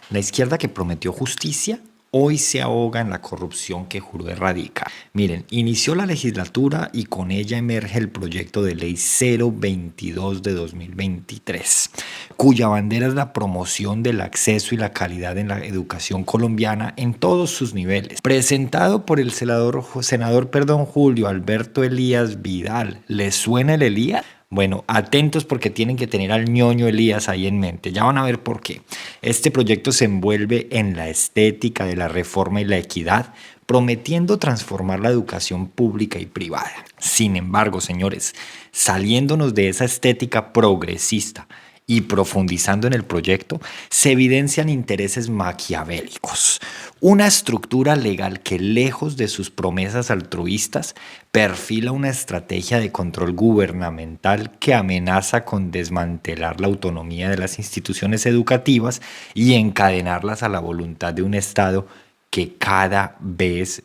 La izquierda que prometió justicia hoy se ahoga en la corrupción que juró erradicar. Miren, inició la legislatura y con ella emerge el proyecto de ley 022 de 2023, cuya bandera es la promoción del acceso y la calidad en la educación colombiana en todos sus niveles. Presentado por el senador Julio Alberto Elías Vidal. ¿Les suena el Elías? Bueno, atentos porque tienen que tener al ñoño Elías ahí en mente. Ya van a ver por qué. Este proyecto se envuelve en la estética de la reforma y la equidad, prometiendo transformar la educación pública y privada. Sin embargo, señores, saliéndonos de esa estética progresista y profundizando en el proyecto, se evidencian intereses maquiavélicos. Una estructura legal que, lejos de sus promesas altruistas, perfila una estrategia de control gubernamental que amenaza con desmantelar la autonomía de las instituciones educativas y encadenarlas a la voluntad de un Estado que cada vez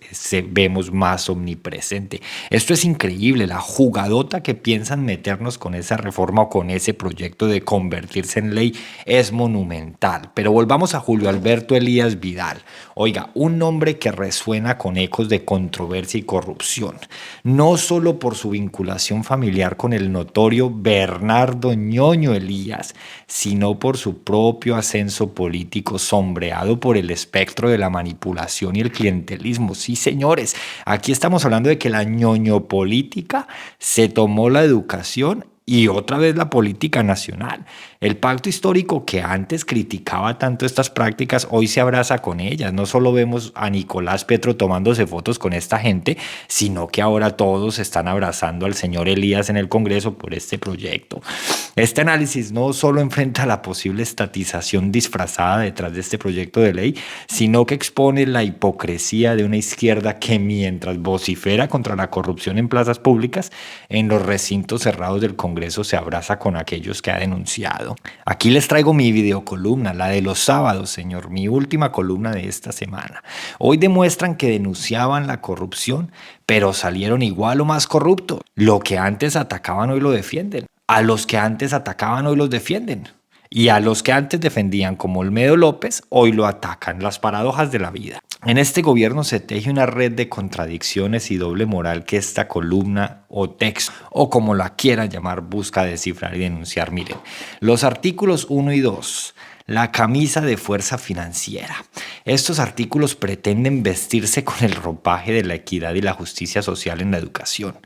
vemos más omnipresente. Esto es increíble, la jugadota que piensan meternos con esa reforma o con ese proyecto de convertirse en ley es monumental. Pero volvamos a Julio Alberto Elías Vidal. Oiga, un nombre que resuena con ecos de controversia y corrupción, no solo por su vinculación familiar con el notorio Bernardo Ñoño Elías, sino por su propio ascenso político sombreado por el espectro de la manipulación y el clientelismo. Sí, señores, aquí estamos hablando de que la ñoñopolítica se tomó la educación y otra vez la política nacional. El pacto histórico que antes criticaba tanto estas prácticas, hoy se abraza con ellas. No solo vemos a Nicolás Petro tomándose fotos con esta gente, sino que ahora todos están abrazando al señor Elías en el Congreso por este proyecto. Este análisis no solo enfrenta la posible estatización disfrazada detrás de este proyecto de ley, sino que expone la hipocresía de una izquierda que, mientras vocifera contra la corrupción en plazas públicas, en los recintos cerrados del Congreso se abraza con aquellos que ha denunciado. Aquí les traigo mi videocolumna, la de los sábados, señor, mi última columna de esta semana. Hoy demuestran que denunciaban la corrupción, pero salieron igual o más corruptos. Lo que antes atacaban hoy lo defienden. A los que antes atacaban hoy los defienden. Y a los que antes defendían como Olmedo López, hoy lo atacan. Las paradojas de la vida. En este gobierno se teje una red de contradicciones y doble moral que esta columna o texto, o como la quieran llamar, busca descifrar y denunciar. Miren, los artículos 1 y 2. La camisa de fuerza financiera. Estos artículos pretenden vestirse con el ropaje de la equidad y la justicia social en la educación.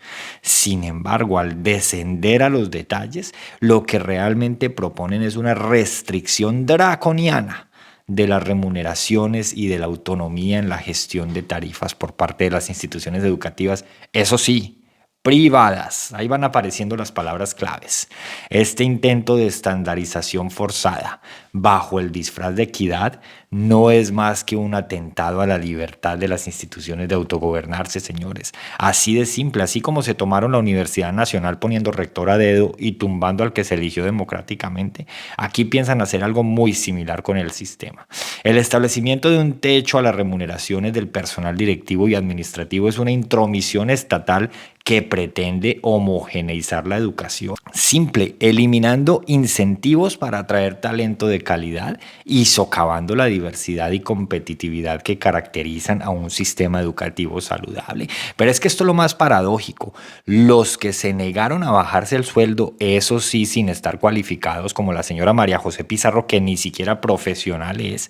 Sin embargo, al descender a los detalles, lo que realmente proponen es una restricción draconiana de las remuneraciones y de la autonomía en la gestión de tarifas por parte de las instituciones educativas, eso sí, privadas. Ahí van apareciendo las palabras claves. Este intento de estandarización forzada bajo el disfraz de equidad no es más que un atentado a la libertad de las instituciones de autogobernarse, señores. Así de simple, así como se tomaron la Universidad Nacional poniendo rector a dedo y tumbando al que se eligió democráticamente, aquí piensan hacer algo muy similar con el sistema. El establecimiento de un techo a las remuneraciones del personal directivo y administrativo es una intromisión estatal que pretende homogeneizar la educación. Simple, eliminando incentivos para atraer talento de calidad y socavando la diversidad y competitividad que caracterizan a un sistema educativo saludable. Pero es que esto es lo más paradójico. Los que se negaron a bajarse el sueldo, eso sí, sin estar cualificados, como la señora María José Pizarro, que ni siquiera profesional es,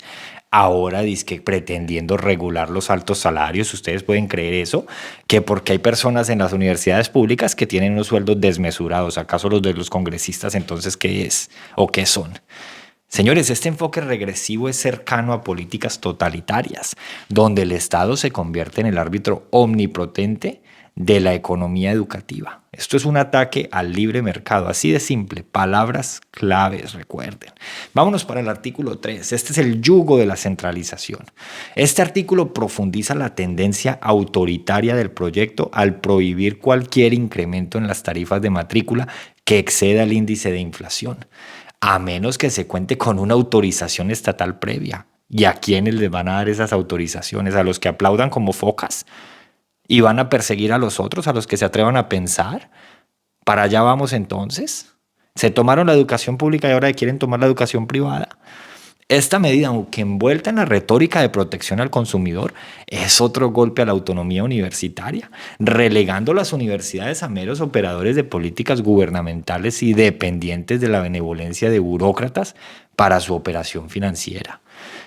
ahora dizque pretendiendo regular los altos salarios. ¿Ustedes pueden creer eso? Que porque hay personas en las universidades públicas que tienen unos sueldos desmesurados. ¿Acaso los de los congresistas entonces qué es o qué son? Señores, este enfoque regresivo es cercano a políticas totalitarias, donde el Estado se convierte en el árbitro omnipotente de la economía educativa. Esto es un ataque al libre mercado, así de simple, palabras claves, recuerden. Vámonos para el artículo 3. Este es el yugo de la centralización. Este artículo profundiza la tendencia autoritaria del proyecto al prohibir cualquier incremento en las tarifas de matrícula que exceda el índice de inflación, a menos que se cuente con una autorización estatal previa. ¿Y a quiénes les van a dar esas autorizaciones? ¿A los que aplaudan como focas? ¿Y van a perseguir a los otros, a los que se atrevan a pensar? ¿Para allá vamos entonces? ¿Se tomaron la educación pública y ahora quieren tomar la educación privada? Esta medida, aunque envuelta en la retórica de protección al consumidor, es otro golpe a la autonomía universitaria, relegando las universidades a meros operadores de políticas gubernamentales y dependientes de la benevolencia de burócratas para su operación financiera.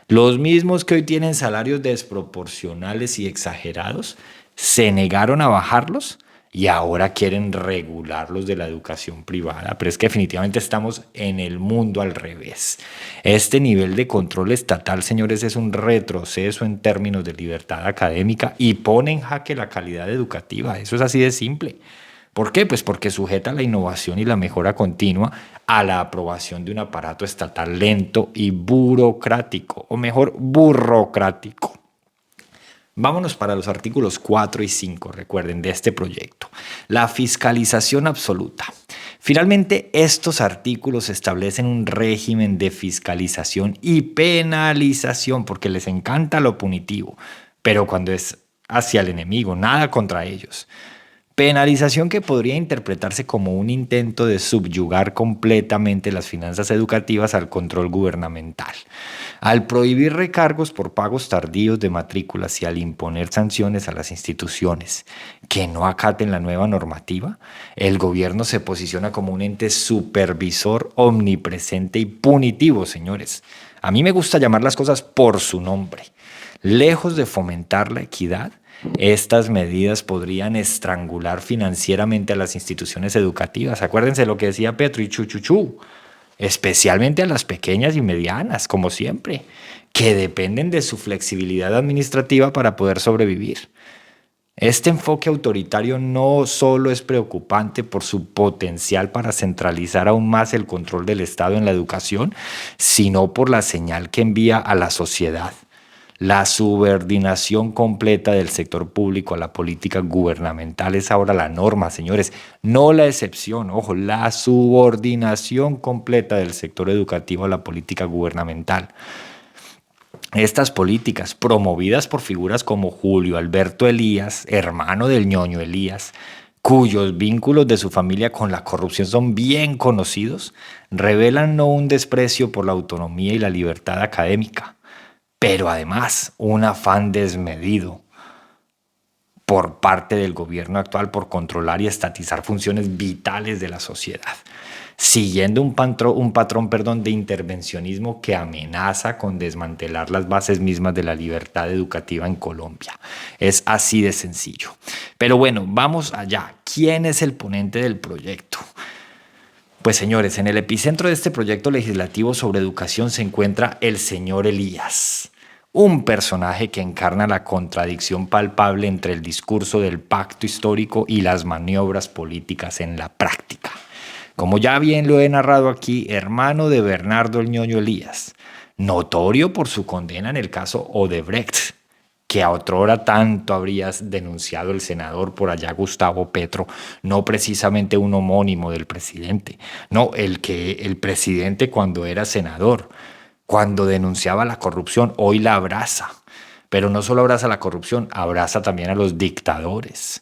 Los mismos que hoy tienen salarios desproporcionales y exagerados, se negaron a bajarlos y ahora quieren regularlos de la educación privada. Pero es que definitivamente estamos en el mundo al revés. Este nivel de control estatal, señores, es un retroceso en términos de libertad académica y pone en jaque la calidad educativa. Eso es así de simple. ¿Por qué? Pues porque sujeta la innovación y la mejora continua a la aprobación de un aparato estatal lento y burocrático, o mejor, burrocrático. Vámonos para los artículos 4 y 5, recuerden, de este proyecto. La fiscalización absoluta. Finalmente, estos artículos establecen un régimen de fiscalización y penalización, porque les encanta lo punitivo, pero cuando es hacia el enemigo, nada contra ellos. Penalización que podría interpretarse como un intento de subyugar completamente las finanzas educativas al control gubernamental. Al prohibir recargos por pagos tardíos de matrículas y al imponer sanciones a las instituciones que no acaten la nueva normativa, el gobierno se posiciona como un ente supervisor omnipresente y punitivo, señores. A mí me gusta llamar las cosas por su nombre. Lejos de fomentar la equidad, estas medidas podrían estrangular financieramente a las instituciones educativas. Acuérdense lo que decía Petro y Chuchuchu, especialmente a las pequeñas y medianas, como siempre, que dependen de su flexibilidad administrativa para poder sobrevivir. Este enfoque autoritario no solo es preocupante por su potencial para centralizar aún más el control del Estado en la educación, sino por la señal que envía a la sociedad. La subordinación completa del sector público a la política gubernamental es ahora la norma, señores, no la excepción. Ojo, la subordinación completa del sector educativo a la política gubernamental. Estas políticas, promovidas por figuras como Julio Alberto Elías, hermano del ñoño Elías, cuyos vínculos de su familia con la corrupción son bien conocidos, revelan no un desprecio por la autonomía y la libertad académica, pero además un afán desmedido por parte del gobierno actual por controlar y estatizar funciones vitales de la sociedad, siguiendo un patrón de intervencionismo que amenaza con desmantelar las bases mismas de la libertad educativa en Colombia. Es así de sencillo. Pero bueno, vamos allá. ¿Quién es el ponente del proyecto? Pues señores, en el epicentro de este proyecto legislativo sobre educación se encuentra el señor Elías, un personaje que encarna la contradicción palpable entre el discurso del pacto histórico y las maniobras políticas en la práctica. Como ya bien lo he narrado aquí, hermano de Bernardo el ñoño Elías, notorio por su condena en el caso Odebrecht, que a otrora tanto habría denunciado el senador por allá Gustavo Petro, no precisamente un homónimo del presidente, no, el presidente cuando era senador, cuando denunciaba la corrupción, hoy la abraza, pero no solo abraza la corrupción, abraza también a los dictadores.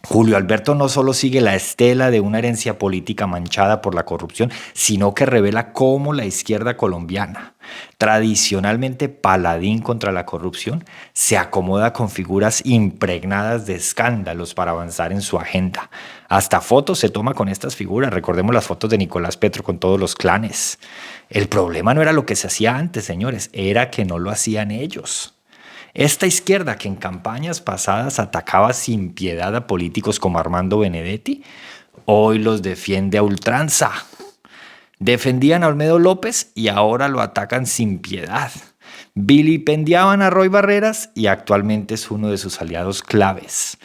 Julio Alberto no solo sigue la estela de una herencia política manchada por la corrupción, sino que revela cómo la izquierda colombiana, tradicionalmente paladín contra la corrupción, se acomoda con figuras impregnadas de escándalos para avanzar en su agenda. Hasta fotos se toma con estas figuras, recordemos las fotos de Nicolás Petro con todos los clanes. El problema no era lo que se hacía antes, señores, era que no lo hacían ellos. Esta izquierda que en campañas pasadas atacaba sin piedad a políticos como Armando Benedetti, hoy los defiende a ultranza. Defendían a Olmedo López y ahora lo atacan sin piedad. Vilipendiaban a Roy Barreras y actualmente es uno de sus aliados claves.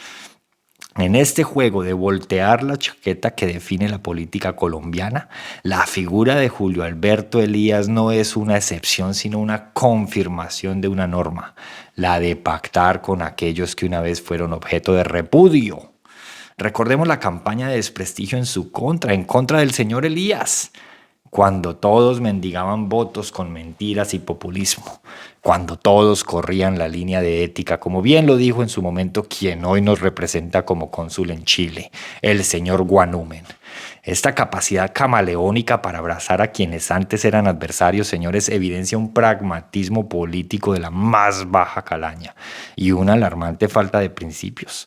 En este juego de voltear la chaqueta que define la política colombiana, la figura de Julio Alberto Elías no es una excepción, sino una confirmación de una norma, la de pactar con aquellos que una vez fueron objeto de repudio. Recordemos la campaña de desprestigio en contra del señor Elías, cuando todos mendigaban votos con mentiras y populismo, cuando todos corrían la línea de ética, como bien lo dijo en su momento quien hoy nos representa como cónsul en Chile, el señor Guanúmen. Esta capacidad camaleónica para abrazar a quienes antes eran adversarios, señores, evidencia un pragmatismo político de la más baja calaña y una alarmante falta de principios.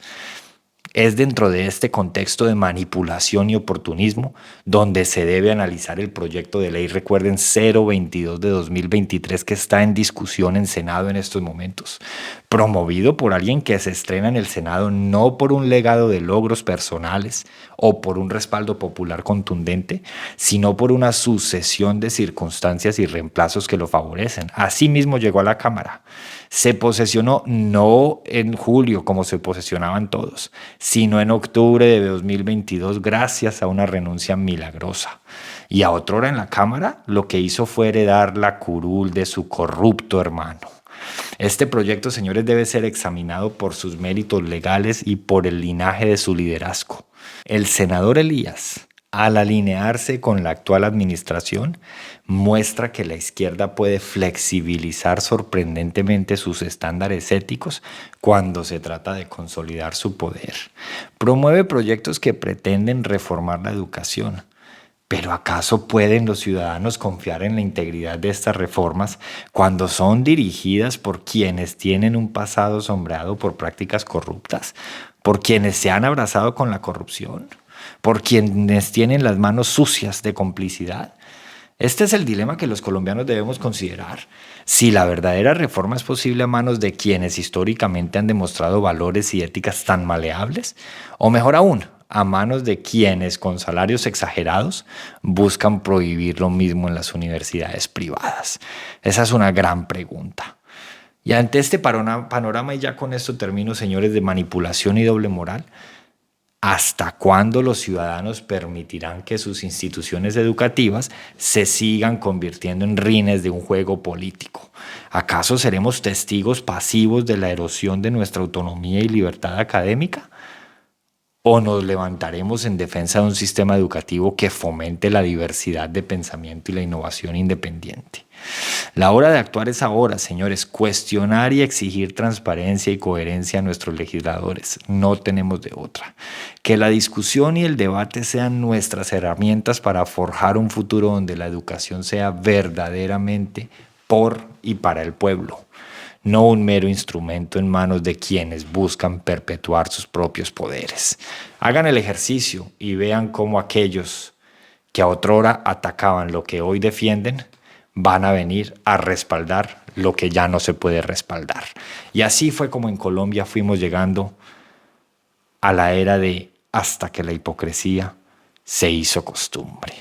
Es dentro de este contexto de manipulación y oportunismo donde se debe analizar el proyecto de ley, recuerden, 022 de 2023 que está en discusión en Senado en estos momentos, promovido por alguien que se estrena en el Senado no por un legado de logros personales o por un respaldo popular contundente, sino por una sucesión de circunstancias y reemplazos que lo favorecen. Asimismo llegó a la Cámara. Se posesionó no en julio como se posesionaban todos, sino en octubre de 2022 gracias a una renuncia milagrosa. Y a otrora en la Cámara lo que hizo fue heredar la curul de su corrupto hermano. Este proyecto, señores, debe ser examinado por sus méritos legales y por el linaje de su liderazgo. El senador Elías, al alinearse con la actual administración, muestra que la izquierda puede flexibilizar sorprendentemente sus estándares éticos cuando se trata de consolidar su poder. Promueve proyectos que pretenden reformar la educación. ¿Pero acaso pueden los ciudadanos confiar en la integridad de estas reformas cuando son dirigidas por quienes tienen un pasado sombreado por prácticas corruptas? ¿Por quienes se han abrazado con la corrupción? ¿Por quienes tienen las manos sucias de complicidad? Este es el dilema que los colombianos debemos considerar. Si la verdadera reforma es posible a manos de quienes históricamente han demostrado valores y éticas tan maleables, o mejor aún, a manos de quienes con salarios exagerados buscan prohibir lo mismo en las universidades privadas. Esa es una gran pregunta. Y ante este panorama, y ya con esto termino, señores, de manipulación y doble moral, ¿hasta cuándo los ciudadanos permitirán que sus instituciones educativas se sigan convirtiendo en rines de un juego político? ¿Acaso seremos testigos pasivos de la erosión de nuestra autonomía y libertad académica? ¿O nos levantaremos en defensa de un sistema educativo que fomente la diversidad de pensamiento y la innovación independiente? La hora de actuar es ahora, señores. Cuestionar y exigir transparencia y coherencia a nuestros legisladores. No tenemos de otra. Que la discusión y el debate sean nuestras herramientas para forjar un futuro donde la educación sea verdaderamente por y para el pueblo, no un mero instrumento en manos de quienes buscan perpetuar sus propios poderes. Hagan el ejercicio y vean cómo aquellos que a otrora atacaban lo que hoy defienden van a venir a respaldar lo que ya no se puede respaldar. Y así fue como en Colombia fuimos llegando a la era de hasta que la hipocresía se hizo costumbre.